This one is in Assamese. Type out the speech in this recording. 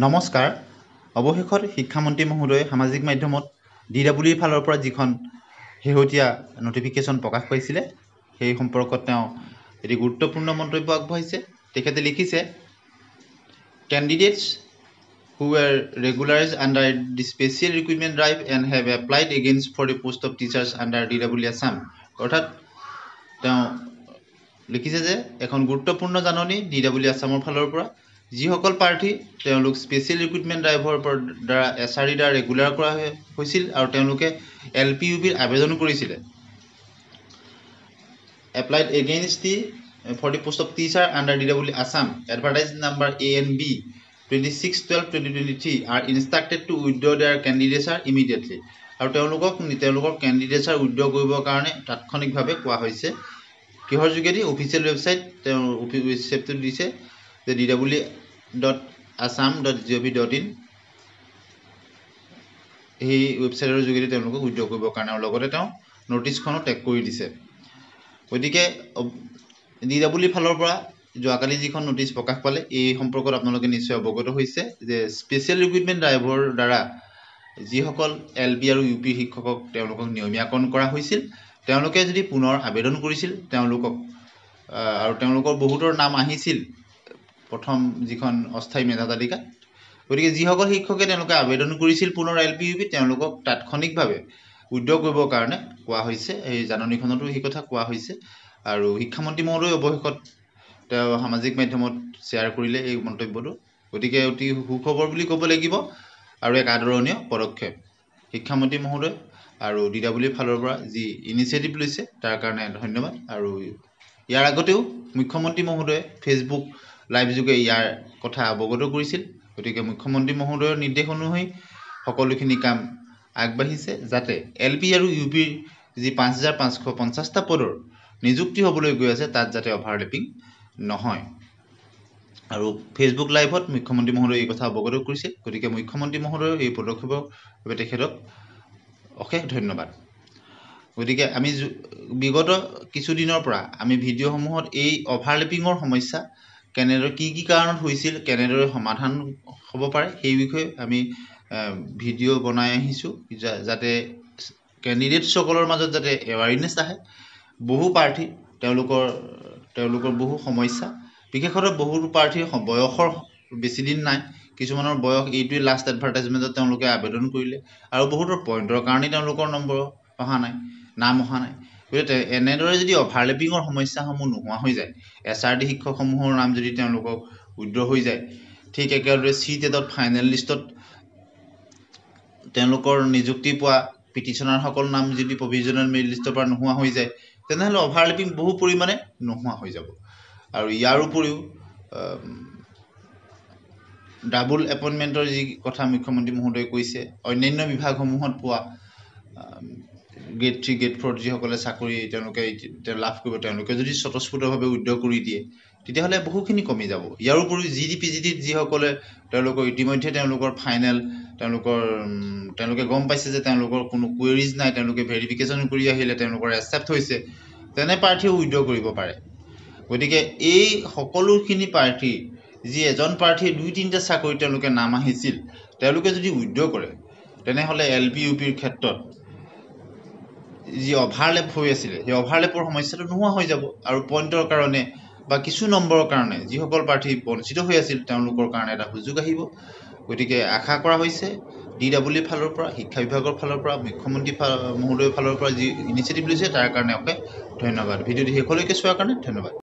নমস্কাৰ। অৱশেষত শিক্ষামন্ত্ৰী মহোদয়ে সামাজিক মাধ্যমত DWE ফালৰ পৰা যিখন শেহতীয়া নটিফিকেশ্যন প্ৰকাশ পাইছিলে সেই সম্পৰ্কত তেওঁ এটি গুৰুত্বপূৰ্ণ মন্তব্য আগবঢ়াইছে। তেখেতে লিখিছে, Candidates who were regularized under the special recruitment drive and have applied against for the post of teachers under DWE Assam। অৰ্থাৎ তেওঁ লিখিছে যে এখন গুৰুত্বপূৰ্ণ জাননী DWE আসামৰ ফালৰ পৰা যিসকল প্ৰাৰ্থী তেওঁলোক স্পেচিয়েল ৰিক্ৰুটমেণ্ট ড্ৰাইভৰ দ্বাৰা SRE দ্বাৰা ৰেগুলাৰ কৰা হৈছিল আৰু তেওঁলোকে LPUBৰ আবেদন কৰিছিলে applied against the for the post of teacher under DWE Assam advertised number ANB 26/12/2023 are instructed to withdraw their candidature immediately। আৰু তেওঁলোকৰ কেণ্ডিডেটছাৰ উইথড্ৰ কৰিবৰ কাৰণে তাৎক্ষণিকভাৱে কোৱা হৈছে কিহৰ যোগেদি অফিচিয়েল ৱেবছাইট তেওঁ ৱেবছাইটটো দিছে যে dwe.assam.gov.in এই ৱেবছাইটৰ যোগেদি তেওঁলোকক উইথড্ৰ কৰিবৰ কাৰণে আৰু লগতে তেওঁ নটিছখনো টেগ কৰি দিছে। গতিকে DWE ফালৰ পৰা যোৱাকালি যিখন নটিছ প্ৰকাশ পালে এই সম্পৰ্কত আপোনালোকে নিশ্চয় অৱগত হৈছে যে স্পেচিয়েল ৰিক্ৰুটমেণ্ট ড্ৰাইভৰ দ্বাৰা যিসকল LP আৰু UP শিক্ষকক তেওঁলোকক নিয়মীয়াকৰণ কৰা হৈছিল তেওঁলোকে যদি পুনৰ আবেদন কৰিছিল তেওঁলোকক আৰু তেওঁলোকৰ বহুতৰ নাম আহিছিল প্ৰথম যিখন অস্থায়ী মেধা তালিকাত। গতিকে যিসকল শিক্ষকে তেওঁলোকে আবেদন কৰিছিল পুনৰ LPUB তেওঁলোকক তাৎক্ষণিকভাৱে উইথড্ৰ কৰিবৰ কাৰণে কোৱা হৈছে। এই জাননীখনতো এই কথা কোৱা হৈছে আৰু শিক্ষামন্ত্ৰী মহোদয় অৱশেষত তেওঁ সামাজিক মাধ্যমত শ্বেয়াৰ কৰিলে এই মন্তব্যটো। গতিকে অতি সুখবৰ বুলি ক'ব লাগিব আৰু এক আদৰণীয় পদক্ষেপ শিক্ষামন্ত্ৰী মহোদয় আৰু DWE ফালৰ পৰা যি ইনিচিয়েটিভ লৈছে তাৰ কাৰণে ধন্যবাদ। আৰু ইয়াৰ আগতেও মুখ্যমন্ত্ৰী মহোদয়ে ফেচবুক লাইভ যোগে ইয়াৰ কথা অৱগত কৰিছিল। গতিকে মুখ্যমন্ত্ৰী মহোদয়ৰ নিৰ্দেশ অনুসৰি সকলোখিনি কাম আগবাঢ়িছে যাতে LP আৰু UPৰ যি 5550টা পদৰ নিযুক্তি হ'বলৈ গৈ আছে তাত যাতে অভাৰলেপিং নহয়। আৰু ফেচবুক লাইভত মুখ্যমন্ত্ৰী মহোদয়ে এই কথা অৱগত কৰিছিল। গতিকে মুখ্যমন্ত্ৰী মহোদয়ৰ এই পদক্ষেপৰ বাবে তেখেতক অশেষ ধন্যবাদ। গতিকে আমি বিগত কিছুদিনৰ পৰা আমি ভিডিঅ'সমূহত এই অভাৰলেপিঙৰ সমস্যা কেনেদৰে কি কাৰণত হৈছিল কেনেদৰে সমাধান হ'ব পাৰে সেই বিষয়ে আমি ভিডিঅ' বনাই আহিছোঁ যাতে কেণ্ডিডেটছসকলৰ মাজত যাতে এৱাৰনেছ আহে। বহু প্ৰাৰ্থী তেওঁলোকৰ বহু সমস্যা বিশেষতঃ বহুতো প্ৰাৰ্থীৰ বয়সৰ বেছি দিন নাই, কিছুমানৰ বয়স এইটোৱে লাষ্ট এডভাৰটাইজমেণ্টত তেওঁলোকে আবেদন কৰিলে আৰু বহুতৰ পইণ্টৰ কাৰণেই তেওঁলোকৰ নম্বৰ অহা নাই, নাম অহা নাই। গতিকে এনেদৰে যদি অভাৰলেপিঙৰ সমস্যাসমূহ নোহোৱা হৈ যায় SRD শিক্ষকসমূহৰ নাম যদি তেওঁলোকক উইথড্ৰ হৈ যায় ঠিক একেদৰে CTET ফাইনেল লিষ্টত তেওঁলোকৰ নিযুক্তি পোৱা পিটিশ্যনাৰসকলৰ নাম যদি প্ৰভিজনেল মেৰিট লিষ্টৰ পৰা নোহোৱা হৈ যায় তেনেহ'লে অভাৰলেপিং বহু পৰিমাণে নোহোৱা হৈ যাব। আৰু ইয়াৰ উপৰিও ডাবল এপইণ্টমেণ্টৰ যি কথা মুখ্যমন্ত্ৰী মহোদয়ে কৈছে অন্যান্য বিভাগসমূহত পোৱা গ্ৰেড 3 গ্ৰেড 4 যিসকলে চাকৰি তেওঁলোকে লাভ কৰিব তেওঁলোকে যদি স্বতঃস্ফূৰ্তভাৱে উইথড্ৰ কৰি দিয়ে তেতিয়াহ'লে বহুখিনি কমি যাব। ইয়াৰ উপৰিও GDPGDত যিসকলে তেওঁলোকৰ ইতিমধ্যে তেওঁলোকৰ ফাইনেল তেওঁলোকে গম পাইছে যে তেওঁলোকৰ কোনো কুৱেৰিজ নাই, তেওঁলোকে ভেৰিফিকেশ্যন কৰি আহিলে তেওঁলোকৰ একচেপ্ট হৈছে, তেনে প্ৰাৰ্থীও উইথড্ৰ কৰিব পাৰে। গতিকে এই সকলোখিনি প্ৰাৰ্থী যি এজন প্ৰাৰ্থীয়ে 2-3টা চাকৰি তেওঁলোকে নাম আহিছিল তেওঁলোকে যদি উইথড্ৰ কৰে তেনেহ'লে LPUBৰ ক্ষেত্ৰত যি অভাৰলেপ হৈ আছিলে সেই অভাৰলেপৰ সমস্যাটো নোহোৱা হৈ যাব আৰু পইণ্টৰ কাৰণে বা কিছু নম্বৰৰ কাৰণে যিসকল প্ৰাৰ্থী বঞ্চিত হৈ আছিল তেওঁলোকৰ কাৰণে এটা সুযোগ আহিব। গতিকে আশা কৰা হৈছে DWE ফালৰ পৰা শিক্ষা বিভাগৰ ফালৰ পৰা মুখ্যমন্ত্ৰী মহোদয়ৰ ফালৰ পৰা যি ইনিচিয়েটিভ লৈছে তাৰ কাৰণে অশেষ ধন্যবাদ। ভিডিঅ'টো শেষলৈকে চোৱাৰ কাৰণে ধন্যবাদ।